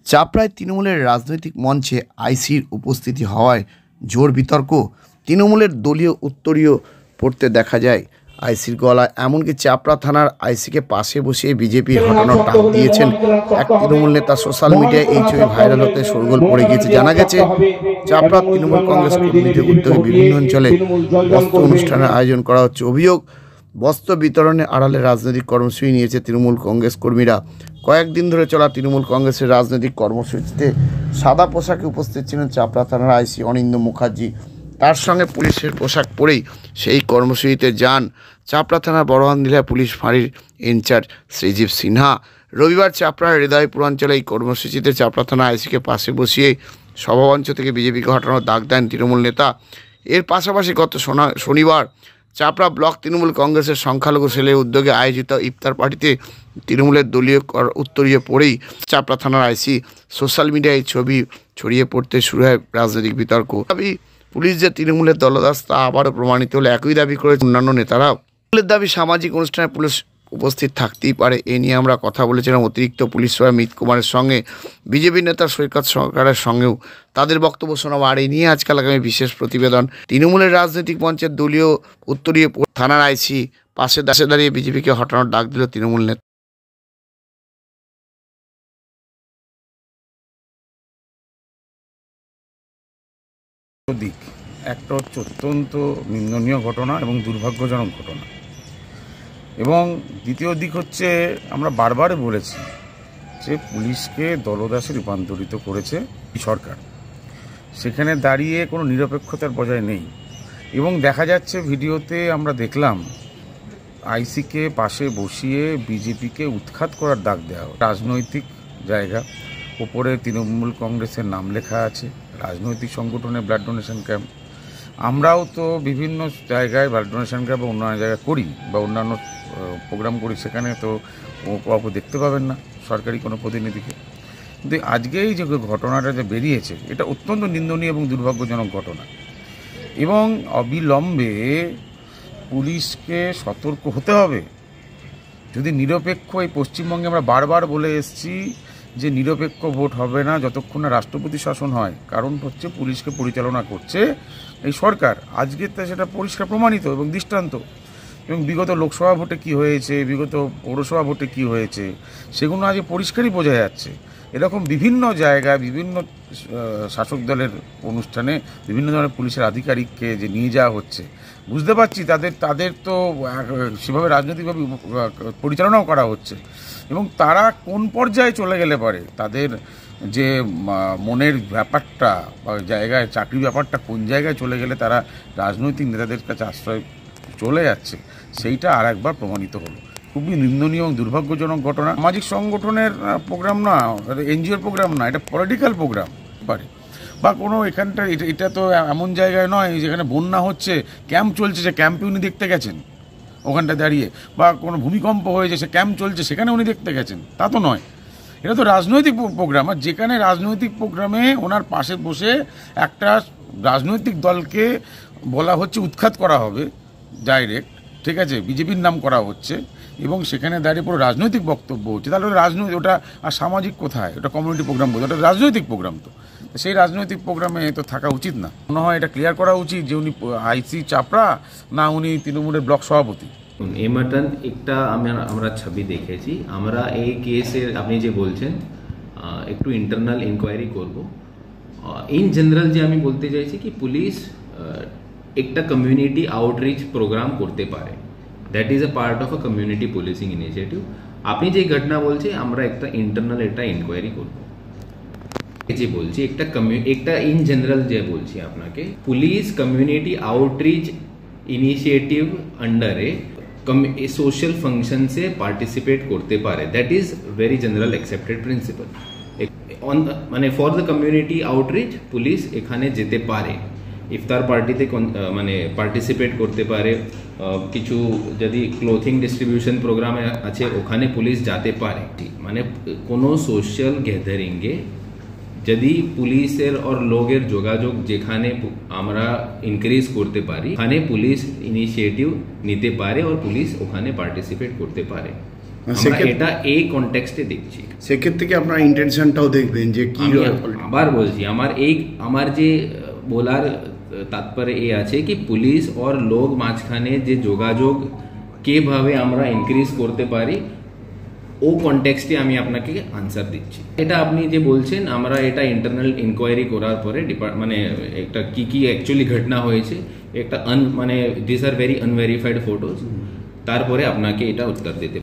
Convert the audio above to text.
চাপড়ায় তৃণমূলের রাজনৈতিক মঞ্চে আইসির উপস্থিতি হওয়ায় জোর বিতর্ক। তৃণমূলের দলীয় উত্তরীয় পড়তে দেখা যায় আইসির গলায়। এমনকি চাপড়া থানার আইসিকে পাশে বসিয়ে বিজেপি হটানোর ডাক দিয়েছেন এক তৃণমূল নেতা। সোশ্যাল মিডিয়ায় এই ছবি ভাইরাল হতে শোরগোল পড়ে গিয়েছে। জানা গেছে, চাপড়া তৃণমূল কংগ্রেস কর্মীদের উদ্যোগে বিভিন্ন অঞ্চলে বস্ত্র অনুষ্ঠানের আয়োজন করা হচ্ছে। অভিযোগ, বস্ত্র বিতরণের আড়ালে রাজনৈতিক কর্মসূচি নিয়েছে তৃণমূল কংগ্রেস কর্মীরা। কয়েকদিন ধরে চলা তৃণমূল কংগ্রেসের রাজনৈতিক কর্মসূচিতে সাদা পোশাকে উপস্থিত ছিলেন চাপড়া থানার আইসি অনিন্দ্য মুখার্জি। তার সঙ্গে পুলিশের পোশাক পরেই সেই কর্মসূচিতে যান চাপড়া থানার বড়হান্দিলা পুলিশ ফাঁড়ির ইনচার্জ শ্রীজীব সিনহা। রবিবার চাপড়ার হৃদয়পুর অঞ্চলে এই কর্মসূচিতে চাপড়া থানা আইসিকে পাশে বসিয়ে সভামঞ্চ থেকে বিজেপিকে হটানোর ডাক দেন তৃণমূল নেতা। এর পাশাপাশি গত শনিবার চাপড়া ব্লক তৃণমূল কংগ্রেসের সংখ্যালঘু সেলের উদ্যোগে আয়োজিত ইফতার পার্টিতে তৃণমূলের দলীয় উত্তরীয় পড়েই চাপড়া থানার আইসি সোশ্যাল মিডিয়ায় ছবি ছড়িয়ে পড়তে শুরু হয় রাজনৈতিক বিতর্ক। দাবি, পুলিশ যে তৃণমূলের দলদাস তা আবারও প্রমাণিত হলে একই দাবি করেছে অন্যান্য নেতারাও। তৃণমূলের দাবি, সামাজিক অনুষ্ঠানে পুলিশ উপস্থিত থাকতেই পারে। এ নিয়ে আমরা কথা বলেছিলাম অতিরিক্ত পুলিশ সুপার মিত কুমারের সঙ্গে, বিজেপি নেতা সৈকত সরকারের সঙ্গেও। তাদের বক্তব্য শোনাবো। আর এই নিয়ে আজকাল আগামী বিশেষ প্রতিবেদন। তৃণমূলের রাজনৈতিক মঞ্চের দলীয় উত্তরীয় থানার আইসি পাশে দাঁড়িয়ে বিজেপিকে হটানোর ডাক দিল তৃণমূল নেতা। দিক একটা হচ্ছে অত্যন্ত নিন্দনীয় ঘটনা এবং দুর্ভাগ্যজনক ঘটনা, এবং দ্বিতীয় দিক হচ্ছে আমরা বারবার বলেছি যে পুলিশকে দলদাসে রূপান্তরিত করেছে সরকার। সেখানে দাঁড়িয়ে কোনো নিরপেক্ষতার বজায় নেই, এবং দেখা যাচ্ছে ভিডিওতে আমরা দেখলাম আইসিকে পাশে বসিয়ে বিজেপিকে উৎখাত করার ডাক দেওয়া। রাজনৈতিক জায়গা, ওপরে তৃণমূল কংগ্রেসের নাম লেখা আছে, রাজনৈতিক সংগঠনে ব্লাড ডোনেশন ক্যাম্প। আমরাও তো বিভিন্ন জায়গায় ব্লাড ডোনেশন ক্যাম্প বা অন্যান্য জায়গায় করি বা অন্যান্য প্রোগ্রাম করি, সেখানে তো কাউকে দেখতে পাবেন না সরকারি কোনো প্রতিনিধিকে। কিন্তু আজকেই যে ঘটনাটা যে বেরিয়েছে, এটা অত্যন্ত নিন্দনীয় এবং দুর্ভাগ্যজনক ঘটনা, এবং অবিলম্বে পুলিশকে সতর্ক হতে হবে। যদি নিরপেক্ষ, এই পশ্চিমবঙ্গে আমরা বারবার বলে এসেছি যে নিরপেক্ষ ভোট হবে না যতক্ষণ না রাষ্ট্রপতি শাসন হয়। কারণ হচ্ছে পুলিশকে পরিচালনা করছে এই সরকার। আজকে তো সেটা পরিষ্কার প্রমাণিত এবং দৃষ্টান্ত। এবং বিগত লোকসভা ভোটে কি হয়েছে, বিগত পৌরসভা ভোটে কি হয়েছে, সেগুলো আজকে পরিষ্কারই বোঝা যাচ্ছে। এরকম বিভিন্ন জায়গায় বিভিন্ন শাসক দলের অনুষ্ঠানে বিভিন্ন ধরনের পুলিশের আধিকারিককে যে নিয়ে যাওয়া হচ্ছে, বুঝতে পারছি তাদের তো সেভাবে রাজনৈতিকভাবে পরিচালনাও করা হচ্ছে, এবং তারা কোন পর্যায়ে চলে গেলে পারে, তাদের যে মনের ব্যাপারটা বা জায়গায় চাকরির ব্যাপারটা কোন জায়গায় চলে গেলে তারা রাজনৈতিক নেতাদের কাছে আশ্রয় চলে যাচ্ছে, সেইটা আর একবার প্রমাণিত হলো। খুবই নিন্দনীয় এবং দুর্ভাগ্যজনক ঘটনা। সামাজিক সংগঠনের প্রোগ্রাম না, এনজিওর প্রোগ্রাম না, এটা পলিটিক্যাল প্রোগ্রাম পারে, বা কোনো এখানটা এটা তো এমন জায়গায় নয় যেখানে বন্যা হচ্ছে, ক্যাম্প চলছে, সে ক্যাম্পে উনি দেখতে গেছেন ওখানটা দাঁড়িয়ে, বা কোনো ভূমিকম্প হয়েছে সে ক্যাম্প চলছে সেখানে উনি দেখতে গেছেন, তা তো নয়। এটা তো রাজনৈতিক প্রোগ্রাম, আর যেখানে রাজনৈতিক প্রোগ্রামে ওনার পাশে বসে একটা রাজনৈতিক দলকে বলা হচ্ছে উৎখাত করা হবে ডাইরেক্ট, ঠিক আছে, বিজেপির নাম করা হচ্ছে, এবং সেখানে দাঁড়িয়ে পুরো রাজনৈতিক বক্তব্য হচ্ছে, তাহলে ওটা আর সামাজিক কোথায়? ওটা কমিউনিটি প্রোগ্রাম বলতে, ওটা রাজনৈতিক প্রোগ্রাম। তো সেই রাজনৈতিক প্রোগ্রামে তো থাকা উচিত না। মনে হয় এটা ক্লিয়ার করা উচিত যে উনি আইসি চাপড়া না উনি তৃণমূলের ব্লক সভাপতি। এই মতন একটা আমরা ছবি দেখেছি। আমরা এই কেসের আপনি যে বলছেন একটু ইন্টারনাল ইনকোয়ারি করব। ইন জেনারেল যে আমি বলতে চাইছি কি পুলিশ একটা কমিউনিটি আউটরিচ প্রোগ্রাম করতে পারে, that is a part of a community policing initiative. আপনি যে ঘটনা বলছে আমরা একটা ইন্টারনাল একটা ইনকোয়ারি করব। যে বলছি একটা ইন জেনারেল যে বলছি আপনাকে, পুলিশ কমিউনিটি আউটরিচ ইনিশিয়েটিভ আন্ডারে সোশ্যাল ফাংশন সে পার্টিসিপেট করতে পারে, that is very general accepted principle. মানে for the community outreach police এখানে যেতে পারে, ইফতার পার্টিতে মানে পার্টিসিপেট করতে পারে, কিছু যদি ক্লোথিং ডিস্ট্রিবিউশন প্রোগ্রামে আছে ওখানে পুলিশ যেতে পারে। মানে কোনো সোশ্যাল গ্যাদারিংয়ে যদি পুলিশের আর লোকের যোগাযোগ যেখানে আমরা ইনক্রিজ করতে পারি, ওখানে পুলিশ ইনিশিয়েটিভ নিতে পারে আর পুলিশ ওখানে পার্টিসিপেট করতে পারে। আমরা এটা এই কনটেক্সটে দেখছি। সেক্ষেত্রে কি আপনার ইন্টেনশনটাও দেখবেন যে কি? আবার বলছি, আমার যে বলার তাৎপর্য এই আছে কি পুলিশ আর লোক মাঝখানে যে যোগাযোগ কিভাবে আমরা ইনক্রিজ করতে পারি ও কনটেক্সটে আমি আপনাকে আনসার দিচ্ছি। এটা আপনি যে বলছেন আমরা এটা ইন্টারনাল ইনকোয়ারি করার পরে মানে একটা কি অ্যাকচুয়ালি ঘটনা হয়েছে, একটা মানে this are very unverified photos, তারপরে আপনাকে এটা উত্তর দিতে